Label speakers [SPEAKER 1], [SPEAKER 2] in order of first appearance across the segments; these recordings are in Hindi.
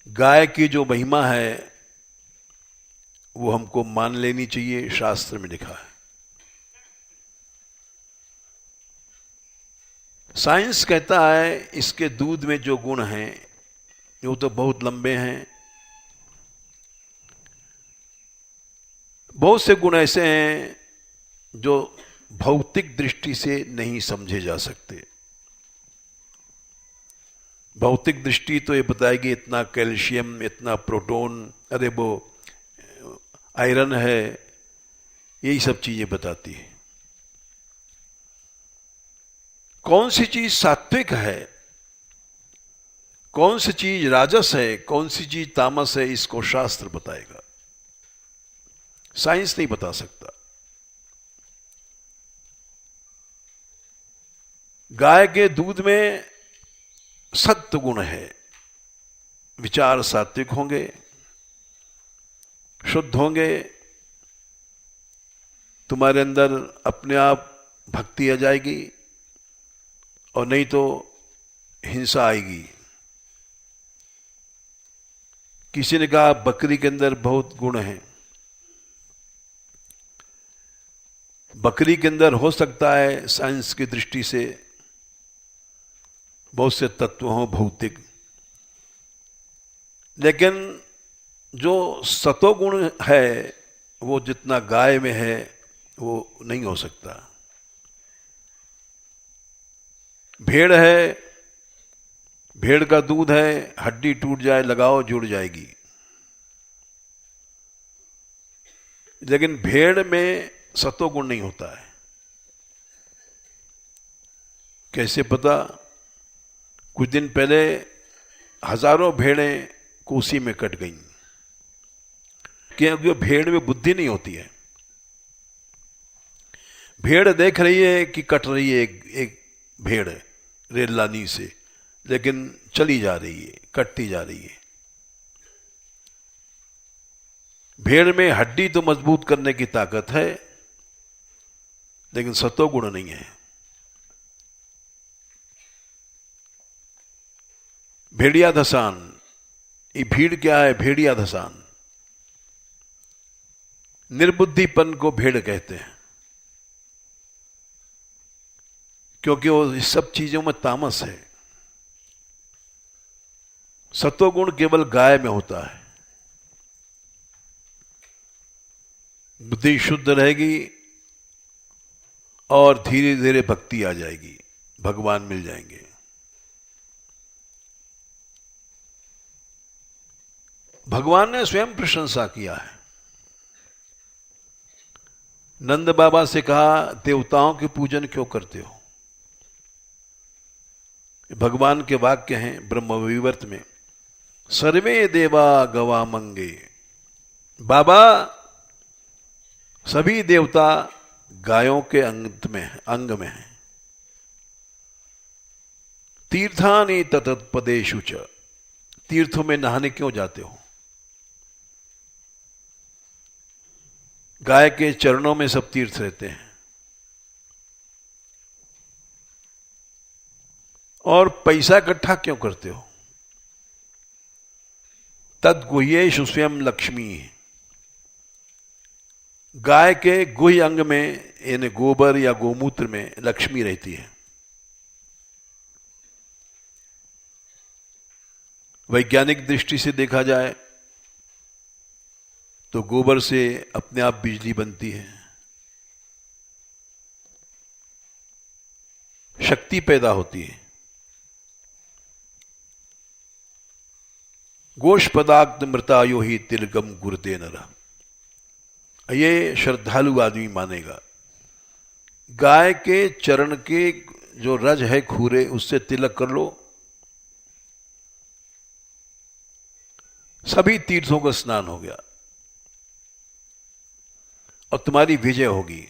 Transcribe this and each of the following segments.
[SPEAKER 1] गाय की जो महिमा है वो हमको मान लेनी चाहिए, शास्त्र में लिखा है। साइंस कहता है इसके दूध में जो गुण हैं वो तो बहुत लंबे हैं। बहुत से गुण ऐसे हैं जो भौतिक दृष्टि से नहीं समझे जा सकते। भौतिक दृष्टि तो ये बताएगी इतना कैल्शियम, इतना प्रोटॉन, अरे वो आयरन है, यही सब चीजें बताती है। कौन सी चीज सात्विक है, कौन सी चीज राजस है, कौन सी चीज तामस है, इसको शास्त्र बताएगा, साइंस नहीं बता सकता। गाय के दूध में सत्व गुण है, विचार सात्विक होंगे, शुद्ध होंगे, तुम्हारे अंदर अपने आप भक्ति आ जाएगी, और नहीं तो हिंसा आएगी। किसी ने कहा बकरी के अंदर बहुत गुण हैं। बकरी के अंदर हो सकता है साइंस की दृष्टि से बहुत से तत्व हों भौतिक, लेकिन जो सतोगुण है वो जितना गाय में है वो नहीं हो सकता। भेड़ है, भेड़ का दूध है, हड्डी टूट जाए लगाओ जुड़ जाएगी, लेकिन भेड़ में सतोगुण नहीं होता है। कैसे पता? कुछ दिन पहले हजारों भेड़ें कोसी में कट गईं, क्योंकि भेड़ में बुद्धि नहीं होती है। भेड़ देख रही है कि कट रही है एक भेड़ रेललानी से, लेकिन चली जा रही है, कटती जा रही है। भेड़ में हड्डी तो मजबूत करने की ताकत है, लेकिन सतोगुण नहीं है। भेड़िया धसान, ये भीड़ क्या है? भेड़िया धसान। निर्बुद्धिपन को भेड़ कहते हैं, क्योंकि वो इस सब चीजों में तामस है। सतोगुण केवल गाय में होता है। बुद्धि शुद्ध रहेगी और धीरे धीरे भक्ति आ जाएगी, भगवान मिल जाएंगे। भगवान ने स्वयं प्रशंसा किया है। नंद बाबा से कहा देवताओं के पूजन क्यों करते हो? भगवान के वाक्य हैं ब्रह्मविवर्त में, सर्वे देवा गवा मंगे। बाबा सभी देवता गायों के अंग में हैं। तीर्थानि तत्पदेषु च, तीर्थों में नहाने क्यों जाते हो? गाय के चरणों में सब तीर्थ रहते हैं। और पैसा इकट्ठा क्यों करते हो? तद गुह्येषु स्वयं लक्ष्मी। गाय के गुह्य अंग में यानी गोबर या गोमूत्र में लक्ष्मी रहती है। वैज्ञानिक दृष्टि से देखा जाए तो गोबर से अपने आप बिजली बनती है, शक्ति पैदा होती है। गोष्पदाग्ध मृतायो ही तिलकम गुरुते नरा, ये श्रद्धालु आदमी मानेगा। गाय के चरण के जो रज है खूरे, उससे तिलक कर लो, सभी तीर्थों का स्नान हो गया और तुम्हारी विजय होगी।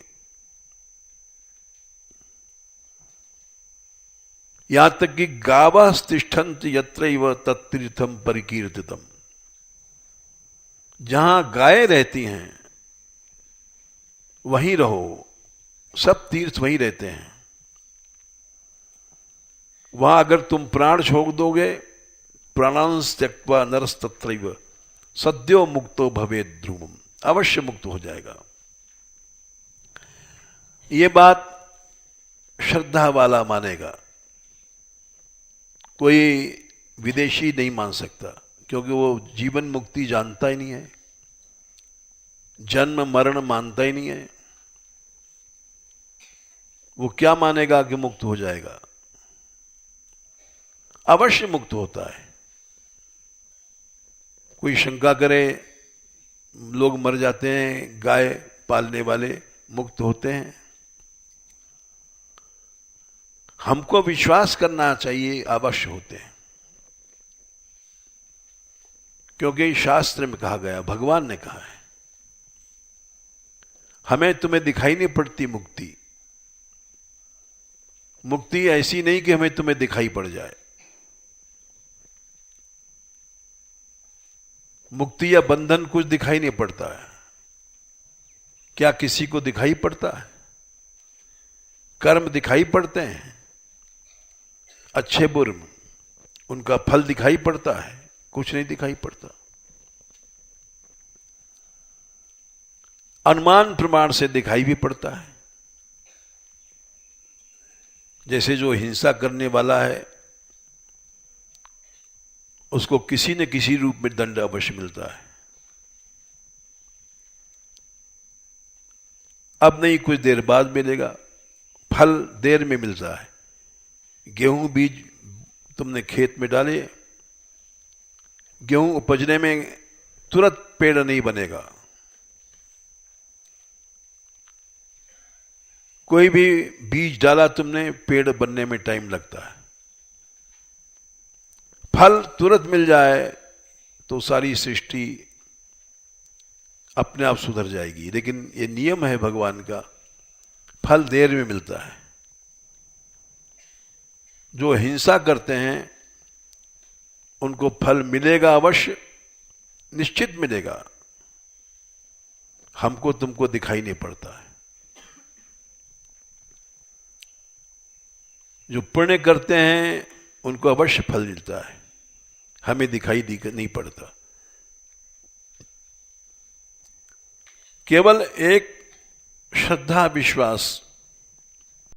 [SPEAKER 1] यहां तक कि गावः तिष्ठन्त यत्रैव तत्तीर्थम परिकीर्तितम, जहां गाय रहती हैं वहीं रहो, सब तीर्थ वहीं रहते हैं। वहां अगर तुम प्राण छोड़ दोगे, प्राणांस त्यक्त्वा नरस्तत्रैव सद्यो मुक्तो भवेत् ध्रुवम्, अवश्य मुक्त हो जाएगा। ये बात श्रद्धा वाला मानेगा, कोई विदेशी नहीं मान सकता, क्योंकि वो जीवन मुक्ति जानता ही नहीं है, जन्म मरण मानता ही नहीं है। वो क्या मानेगा कि मुक्त हो जाएगा? अवश्य मुक्त होता है। कोई शंका करे लोग मर जाते हैं, गाय पालने वाले मुक्त होते हैं। हमको विश्वास करना चाहिए अवश्य होते हैं, क्योंकि शास्त्र में कहा गया, भगवान ने कहा है, हमें तुम्हें दिखाई नहीं पड़ती मुक्ति। मुक्ति ऐसी नहीं कि हमें तुम्हें दिखाई पड़ जाए। मुक्ति या बंधन कुछ दिखाई नहीं पड़ता है। क्या किसी को दिखाई पड़ता है? कर्म दिखाई पड़ते हैं, अच्छे बुरे, उनका फल दिखाई पड़ता है? कुछ नहीं दिखाई पड़ता। अनुमान प्रमाण से दिखाई भी पड़ता है। जैसे जो हिंसा करने वाला है उसको किसी न किसी रूप में दंड अवश्य मिलता है। अब नहीं, कुछ देर बाद मिलेगा, फल देर में मिलता है। गेहूं बीज तुमने खेत में डाले, गेहूं उपजने में तुरंत पेड़ नहीं बनेगा। कोई भी बीज डाला तुमने, पेड़ बनने में टाइम लगता है। फल तुरंत मिल जाए तो सारी सृष्टि अपने आप सुधर जाएगी, लेकिन ये नियम है भगवान का, फल देर में मिलता है। जो हिंसा करते हैं उनको फल मिलेगा अवश्य, निश्चित मिलेगा। हमको तुमको दिखाई नहीं पड़ता है। जो पुण्य करते हैं उनको अवश्य फल मिलता है, हमें दिखाई नहीं पड़ता। केवल एक श्रद्धा विश्वास